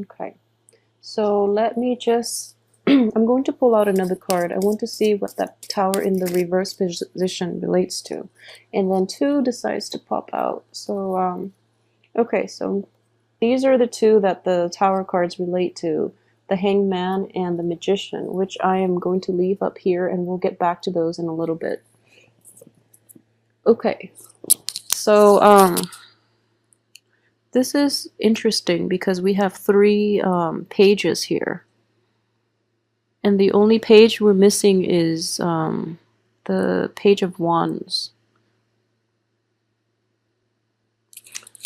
Okay. So let me just, I'm going to pull out another card. I want to see what that tower in the reverse position relates to. And then two decides to pop out. So, okay, so these are the two that the tower cards relate to, the hangman and the magician, which I am going to leave up here and we'll get back to those in a little bit. Okay, so, this is interesting because we have three pages here. And the only page we're missing is the page of wands.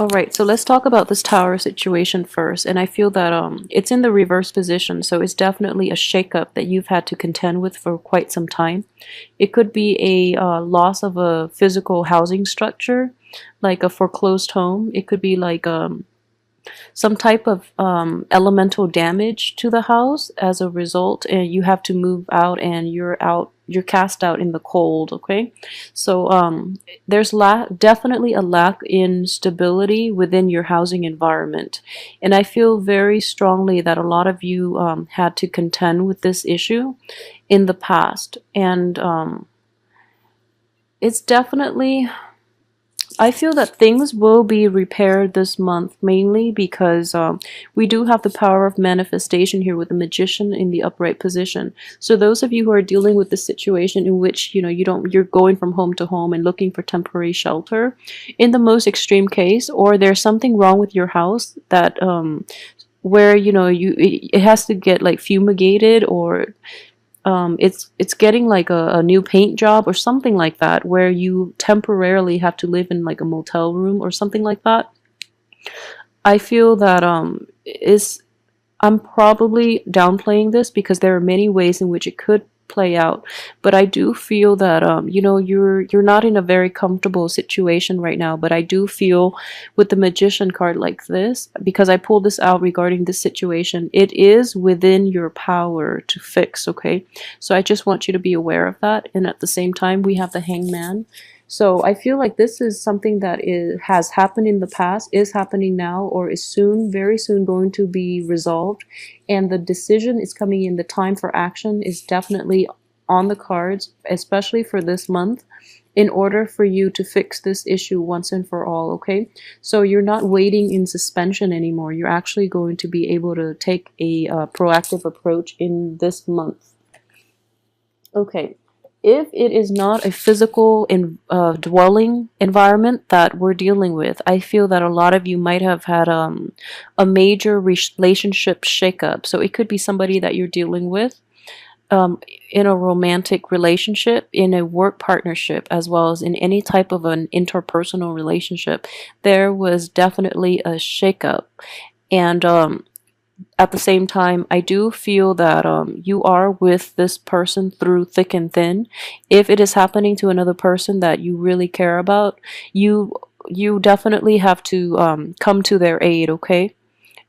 Alright, so let's talk about this tower situation first. And I feel that it's in the reverse position, so it's definitely a shakeup that you've had to contend with for quite some time. It could be a loss of a physical housing structure, like a foreclosed home. It could be like some type of elemental damage to the house as a result, and you have to move out and you're cast out in the cold. Okay, so there's definitely a lack in stability within your housing environment, and I feel very strongly that a lot of you had to contend with this issue in the past, and it's definitely, I feel that things will be repaired this month, mainly because we do have the power of manifestation here with the magician in the upright position. So those of you who are dealing with the situation in which you're going from home to home and looking for temporary shelter, in the most extreme case, or there's something wrong with your house that where it has to get like fumigated, or it's getting like a new paint job or something like that, where you temporarily have to live in like a motel room or something like that. I feel that is I'm probably downplaying this because there are many ways in which it could play out, but I do feel that you're not in a very comfortable situation right now. But I do feel with the magician card like this, because I pulled this out regarding this situation, it is within your power to fix. Okay, so I just want you to be aware of that. And at the same time, we have the hangman. So I feel like this is something that has happened in the past, is happening now, or is soon, very soon going to be resolved. And the decision is coming in. The time for action is definitely on the cards, especially for this month, in order for you to fix this issue once and for all, okay? So you're not waiting in suspension anymore. You're actually going to be able to take a proactive approach in this month. Okay, if it is not a physical dwelling environment that we're dealing with, I feel that a lot of you might have had a major relationship shakeup. So it could be somebody that you're dealing with in a romantic relationship, in a work partnership, as well as in any type of an interpersonal relationship. There was definitely a shakeup. And at the same time, I do feel that you are with this person through thick and thin. If it is happening to another person that you really care about, you definitely have to come to their aid, okay?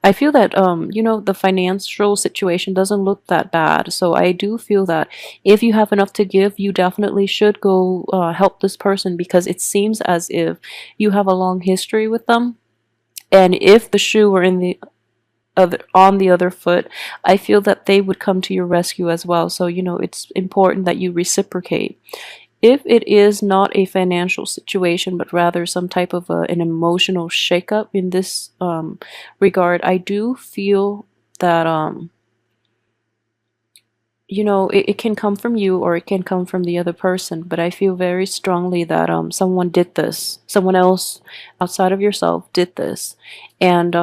I feel that the financial situation doesn't look that bad. So I do feel that if you have enough to give, you definitely should go help this person, because it seems as if you have a long history with them. And if the shoe were on the other foot, I feel that they would come to your rescue as well. So, it's important that you reciprocate. If it is not a financial situation, but rather some type of an emotional shakeup in this regard, I do feel that it can come from you or it can come from the other person, but I feel very strongly that someone did this. Someone else outside of yourself did this. And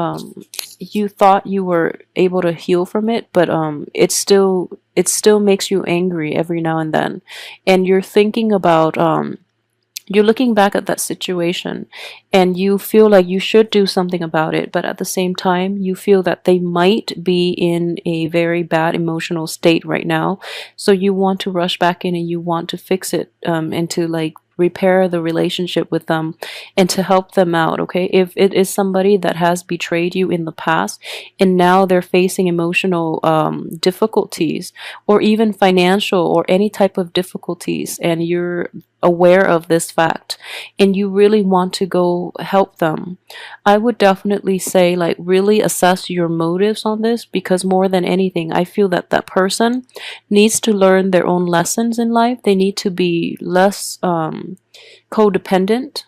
you thought you were able to heal from it, but it still makes you angry every now and then. And you're thinking about you're looking back at that situation and you feel like you should do something about it, but at the same time, you feel that they might be in a very bad emotional state right now. So you want to rush back in and you want to fix it and to like repair the relationship with them and to help them out, okay? If it is somebody that has betrayed you in the past and now they're facing emotional difficulties or even financial or any type of difficulties, and aware of this fact and you really want to go help them, I would definitely say like really assess your motives on this, because more than anything I feel that that person needs to learn their own lessons in life. They need to be less codependent.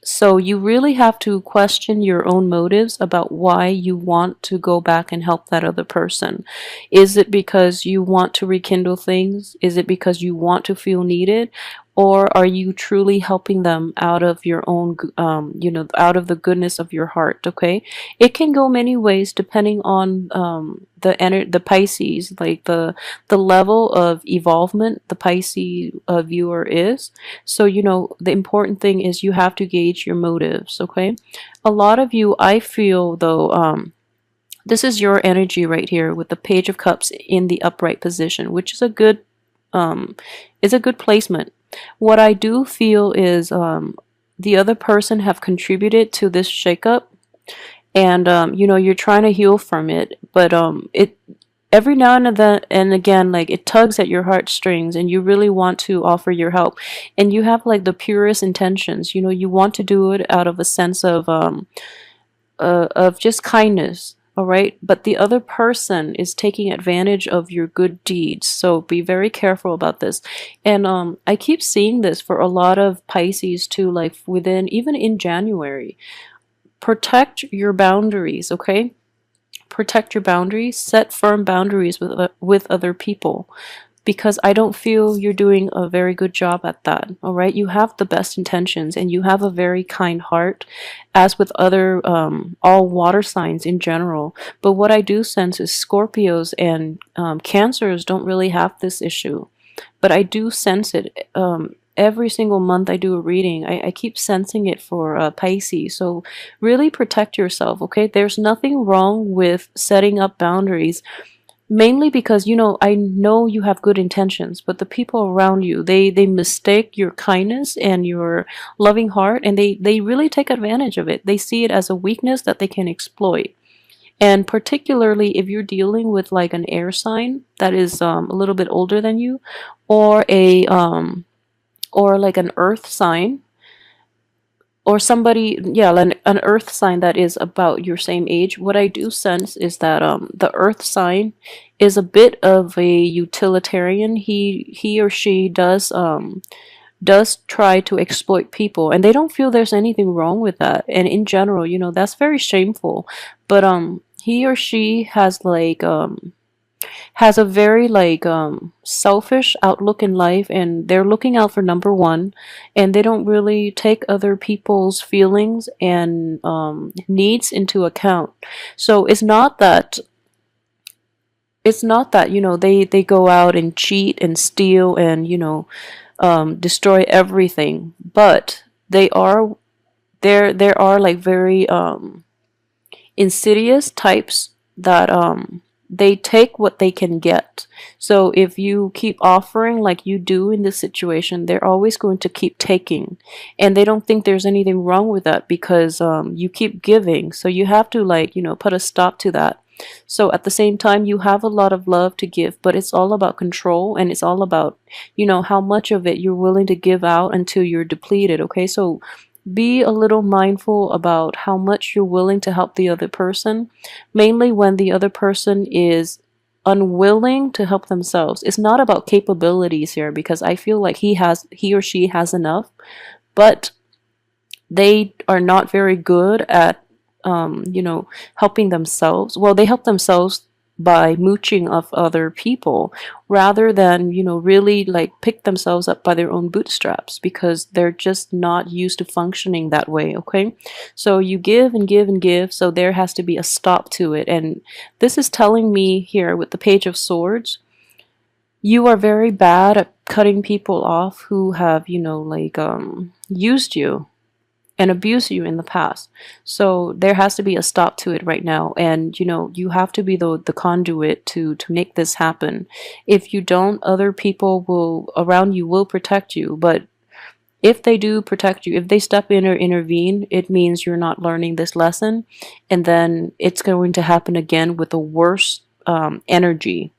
So you really have to question your own motives about why you want to go back and help that other person. Is it because you want to rekindle things? Is it because you want to feel needed? Or are you truly helping them out of your own, out of the goodness of your heart? Okay, it can go many ways depending on the Pisces, like the level of evolvement the Pisces viewer is. So, the important thing is you have to gauge your motives, okay? A lot of you, I feel though, this is your energy right here with the Page of Cups in the upright position, which is a good placement. What I do feel is the other person have contributed to this shakeup, and you're trying to heal from it, but it every now and then and again, like, it tugs at your heartstrings and you really want to offer your help, and you have like the purest intentions. You want to do it out of a sense of just kindness, all right? But the other person is taking advantage of your good deeds, so be very careful about this. And I keep seeing this for a lot of Pisces too, like within even in January. Protect your boundaries, okay? Protect your boundaries, set firm boundaries with other people, because I don't feel you're doing a very good job at that. All right, you have the best intentions and you have a very kind heart, as with other all water signs in general. But what I do sense is Scorpios and Cancers don't really have this issue, but I do sense it. Every single month I do a reading, I keep sensing it for Pisces. So really protect yourself, okay? There's nothing wrong with setting up boundaries, mainly because I know you have good intentions, but the people around you, they mistake your kindness and your loving heart, and they really take advantage of it. They see it as a weakness that they can exploit. And particularly if you're dealing with like an air sign that is a little bit older than you, or a or like an earth sign, or somebody, yeah, an earth sign that is about your same age. What I do sense is that the earth sign is a bit of a utilitarian. He or she does try to exploit people, and they don't feel there's anything wrong with that. And in general, that's very shameful. But he or she has a very like selfish outlook in life, and they're looking out for number one, and they don't really take other people's feelings and needs into account. So it's not that they go out and cheat and steal and destroy everything, but there are like very insidious types that they take what they can get. So if you keep offering like you do in this situation, they're always going to keep taking, and they don't think there's anything wrong with that because you keep giving. So you have to put a stop to that. So at the same time, you have a lot of love to give, but it's all about control, and it's all about how much of it you're willing to give out until you're depleted. Okay, so be a little mindful about how much you're willing to help the other person, mainly when the other person is unwilling to help themselves. It's not about capabilities here, because I feel like he or she has enough, but they are not very good at helping themselves. Well, they help themselves by mooching off other people, rather than really like pick themselves up by their own bootstraps, because they're just not used to functioning that way. Okay, so you give and give and give, so there has to be a stop to it. And this is telling me here with the Page of Swords, you are very bad at cutting people off who have used you and abuse you in the past. So there has to be a stop to it right now, and you have to be the conduit to make this happen. If you don't, other people around you will protect you, but if they do protect you, if they step in or intervene, it means you're not learning this lesson, and then it's going to happen again with a worse energy.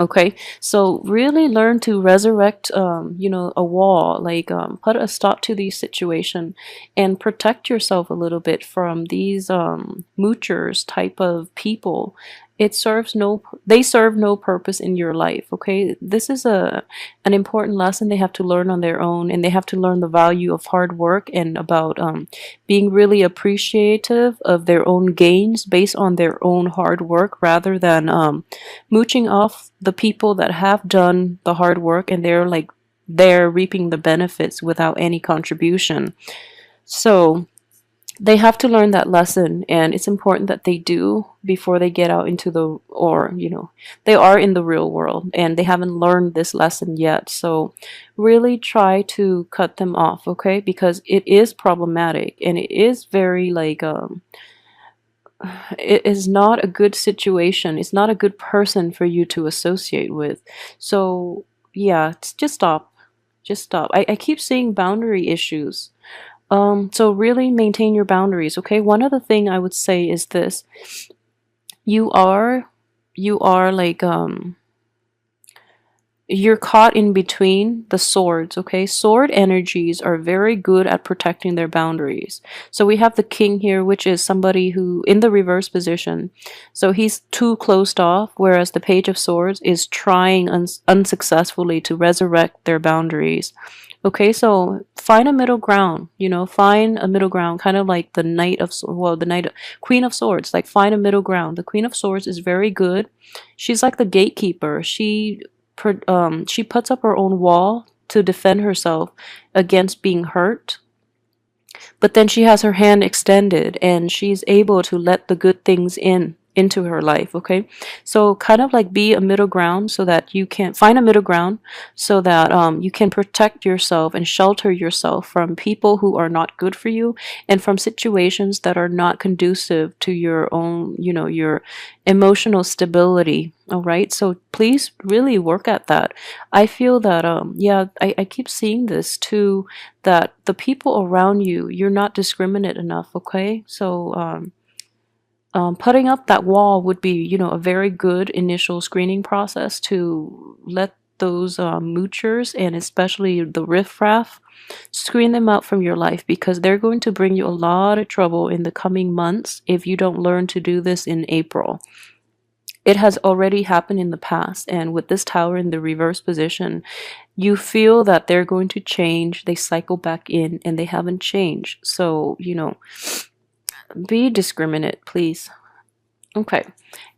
Okay, so really learn to resurrect, a wall, like put a stop to the situation, and protect yourself a little bit from these moochers type of people. They serve no purpose in your life. Okay, this is an important lesson they have to learn on their own, and they have to learn the value of hard work and about being really appreciative of their own gains based on their own hard work rather than mooching off the people that have done the hard work and they're reaping the benefits without any contribution. So they have to learn that lesson, and it's important that they do before they get out into the or they are in the real world and they haven't learned this lesson yet. So really try to cut them off, okay? Because it is problematic and it is very it is not a good situation. It's not a good person for you to associate with. So, yeah, just stop. Just stop. I keep seeing boundary issues. So really maintain your boundaries, okay? One other thing I would say is this. You are you are you're caught in between the swords, okay? Sword energies are very good at protecting their boundaries. So we have the king here, which is somebody who, in the reverse position, so he's too closed off, whereas the page of swords is trying unsuccessfully to resurrect their boundaries. Okay, so find a middle ground, find a middle ground, kind of like the knight of, well, the knight, queen of swords, like find a middle ground. The queen of swords is very good. She's like the gatekeeper. She puts up her own wall to defend herself against being hurt, but then she has her hand extended and she's able to let the good things into her life. Okay, so kind of like be a middle ground so that you can find a middle ground so that you can protect yourself and shelter yourself from people who are not good for you and from situations that are not conducive to your own, your emotional stability. All right, so please really work at that. I feel that yeah, I keep seeing this too, that the people around you, you're not discriminate enough. Okay, so putting up that wall would be, a very good initial screening process to let those moochers and especially the riffraff screen them out from your life, because they're going to bring you a lot of trouble in the coming months if you don't learn to do this in April. It has already happened in the past, and with this tower in the reverse position, you feel that they're going to change. They cycle back in and they haven't changed. So, be discriminate, please. Okay.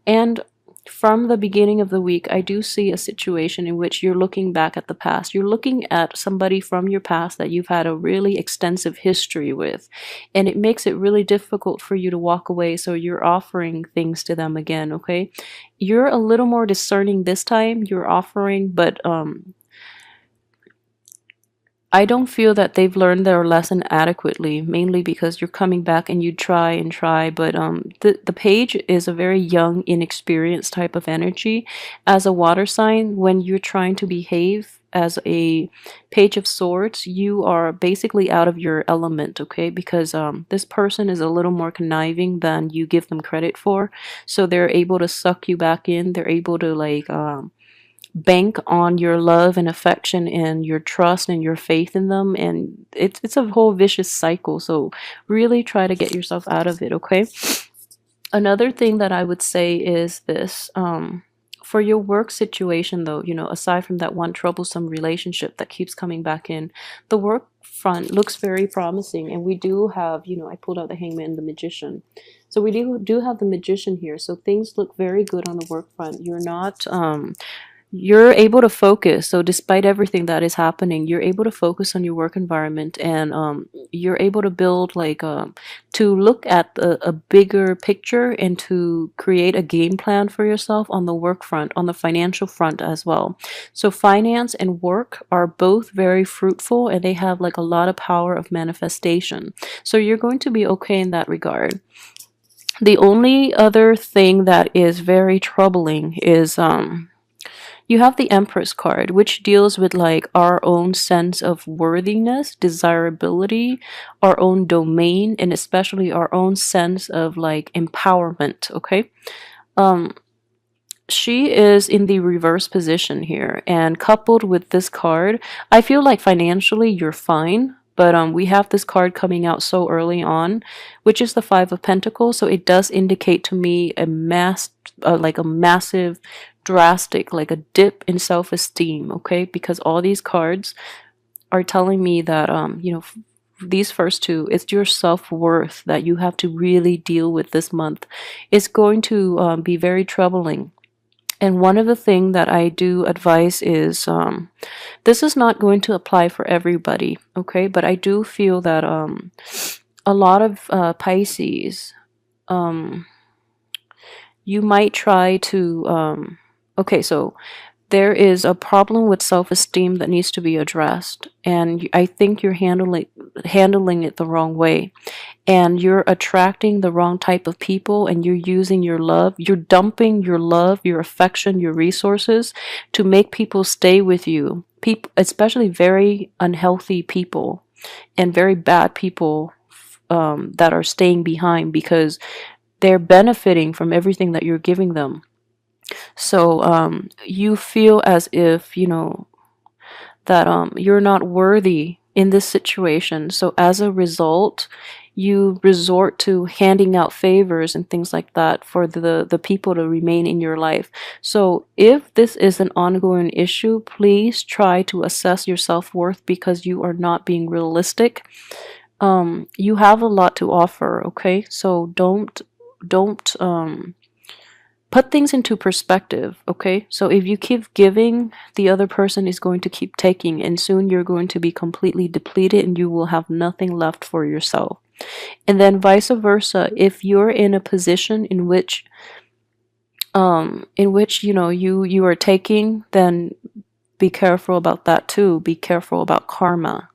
And from the beginning of the week, I do see a situation in which you're looking back at the past. You're looking at somebody from your past that you've had a really extensive history with, and it makes it really difficult for you to walk away. So you're offering things to them again, okay? You're a little more discerning this time. You're offering, but I don't feel that they've learned their lesson adequately, mainly because you're coming back and you try and try, but the page is a very young, inexperienced type of energy. As a water sign, when you're trying to behave as a page of swords, you are basically out of your element, okay? Because this person is a little more conniving than you give them credit for, so they're able to suck you back in. They're able to bank on your love and affection and your trust and your faith in them, and it's a whole vicious cycle. So really try to get yourself out of it, okay? Another thing that I would say is this, for your work situation though, aside from that one troublesome relationship that keeps coming back in, the work front looks very promising, and we do have, I pulled out the hangman and the magician. So we do have the magician here, so things look very good on the work front. You're able to focus. So despite everything that is happening, you're able to focus on your work environment, and you're able to build to look at a bigger picture and to create a game plan for yourself on the work front, on the financial front as well. So finance and work are both very fruitful, and they have a lot of power of manifestation. So you're going to be okay in that regard. The only other thing that is very troubling is you have the Empress card, which deals with our own sense of worthiness, desirability, our own domain, and especially our own sense of empowerment, okay? Um she is in the reverse position here, and coupled with this card, I feel like financially you're fine, but we have this card coming out so early on, which is the Five of Pentacles, so it does indicate to me a like a massive, drastic, like a dip in self-esteem, okay? Because all these cards are telling me that these first two, it's your self-worth that you have to really deal with this month. It's going to be very troubling. And one of the things that I do advise is this is not going to apply for everybody, okay? But I do feel that a lot of Pisces, um, you might try to, okay, so there is a problem with self-esteem that needs to be addressed, and I think you're handling it the wrong way, and you're attracting the wrong type of people, and you're using your love, you're dumping your love, your affection, your resources to make people stay with you, people, especially very unhealthy people and very bad people that are staying behind because they're benefiting from everything that you're giving them. So you feel as if, that you're not worthy in this situation. So as a result, you resort to handing out favors and things like that for the people to remain in your life. So if this is an ongoing issue, please try to assess your self-worth because you are not being realistic. You have a lot to offer, okay? So don't put things into perspective, okay? So if you keep giving, the other person is going to keep taking, and soon you're going to be completely depleted and you will have nothing left for yourself. And then vice versa, if you're in a position in which you are taking, then be careful about that too. Be careful about karma.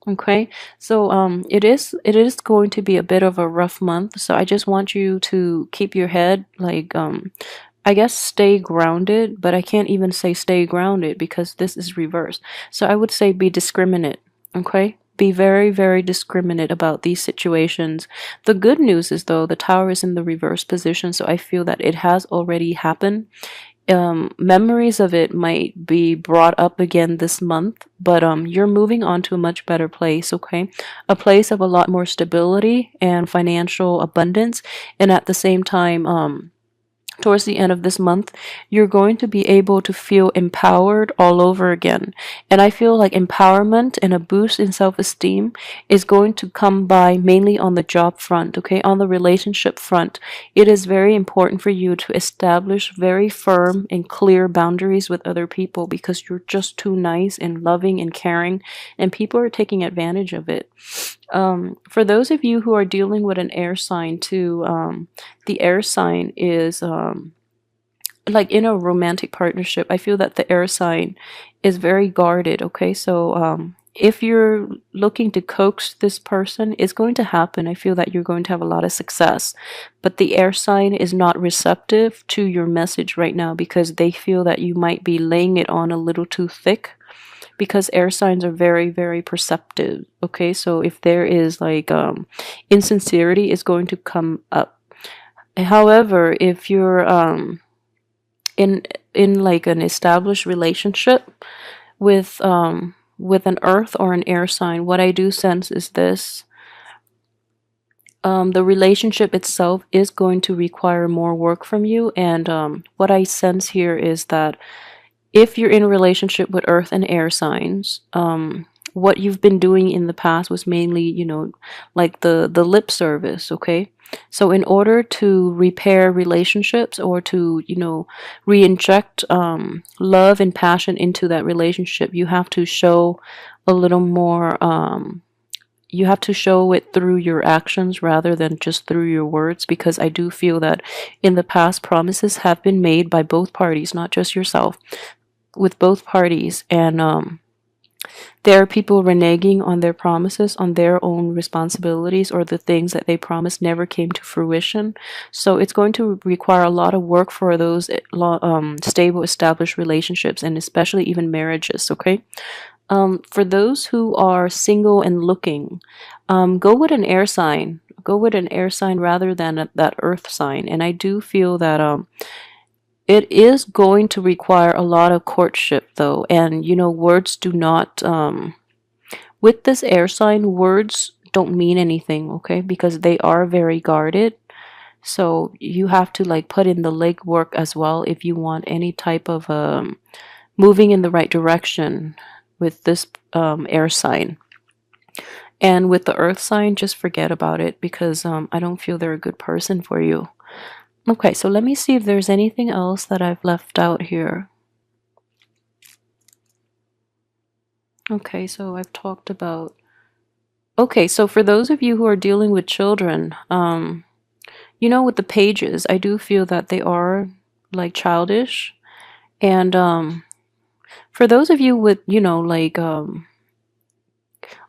Okay, so it is going to be a bit of a rough month, so I just want you to keep your head like I guess stay grounded, but I can't even say stay grounded because this is reversed. So I would say be discriminate, okay? Be very, very discriminate about these situations. The good news is though the Tower is in the reverse position, so I feel that it has already happened. Memories of it might be brought up again this month, but you're moving on to a much better place, okay? A place of a lot more stability and financial abundance, and at the same time, towards the end of this month, you're going to be able to feel empowered all over again. And I feel like empowerment and a boost in self-esteem is going to come by mainly on the job front, okay? On the relationship front. It is very important for you to establish very firm and clear boundaries with other people because you're just too nice and loving and caring, and people are taking advantage of it. For those of you who are dealing with an air sign too, the air sign is like in a romantic partnership. I feel that the air sign is very guarded, okay? So if you're looking to coax this person, it's going to happen. I feel that you're going to have a lot of success, but the air sign is not receptive to your message right now because they feel that you might be laying it on a little too thick, because air signs are very, very perceptive, okay? So if there is like insincerity, is going to come up. However, if you're in like an established relationship with an earth or an air sign, what I do sense is this: the relationship itself is going to require more work from you, and what I sense here is that if you're in a relationship with earth and air signs, what you've been doing in the past was mainly, like the lip service, okay? So in order to repair relationships or to, re-inject love and passion into that relationship, you have to show a little more, you have to show it through your actions rather than just through your words, because I do feel that in the past promises have been made by both parties, not just yourself, with both parties, and there are people reneging on their promises, on their own responsibilities, or the things that they promised never came to fruition. So it's going to require a lot of work for those stable, established relationships, and especially even marriages, okay? For those who are single and looking, go with an air sign. Go with an air sign rather than that earth sign. And I do feel that It is going to require a lot of courtship though, and words do not with this air sign, words don't mean anything, okay? Because they are very guarded. So you have to like put in the legwork as well if you want any type of moving in the right direction with this air sign. And with the earth sign, just forget about it because I don't feel they're a good person for you. Okay, so let me see if there's anything else that I've left out here. Okay, so I've talked about. Okay, so for those of you who are dealing with children, with the pages, I do feel that they are like childish. And for those of you with, like a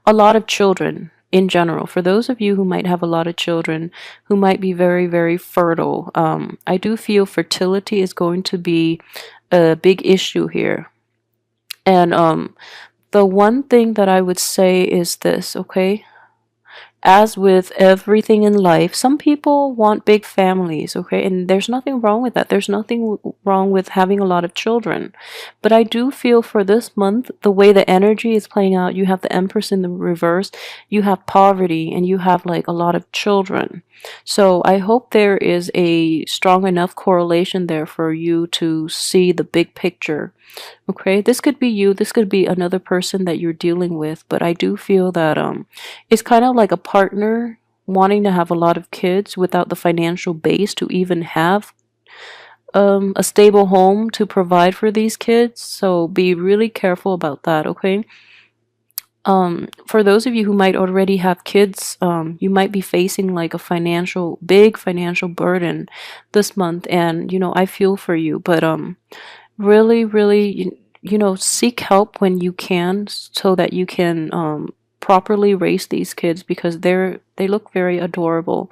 lot of children in general, for those of you who might have a lot of children, who might be very, very fertile, I do feel fertility is going to be a big issue here. And the one thing that I would say is this, okay? As with everything in life, some people want big families, okay? And there's nothing wrong with that. There's nothing wrong with having a lot of children. But I do feel for this month, the way the energy is playing out, you have the Empress in the reverse, you have poverty, and you have like a lot of children. So I hope there is a strong enough correlation there for you to see the big picture. Okay, this could be you, this could be another person that you're dealing with, but I do feel that it's kind of like a partner wanting to have a lot of kids without the financial base to even have a stable home to provide for these kids. So be really careful about that, okay? For those of you who might already have kids, you might be facing like a big financial burden this month, and I feel for you, but really, really, seek help when you can so that you can properly raise these kids because they look very adorable.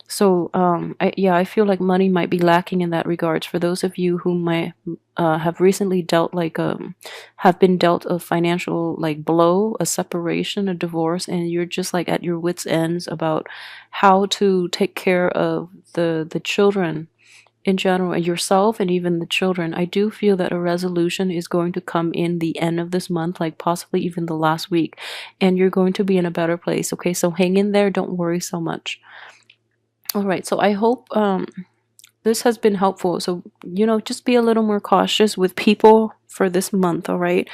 So I feel like money might be lacking in that regards for those of you who might have recently dealt like have been dealt a financial like blow, a separation, a divorce, and you're just like at your wits' ends about how to take care of the children in general, yourself and even the children. I do feel that a resolution is going to come in the end of this month, like possibly even the last week, and you're going to be in a better place. Okay, so hang in there, don't worry so much. All right, so I hope this has been helpful. So just be a little more cautious with people for this month. All right,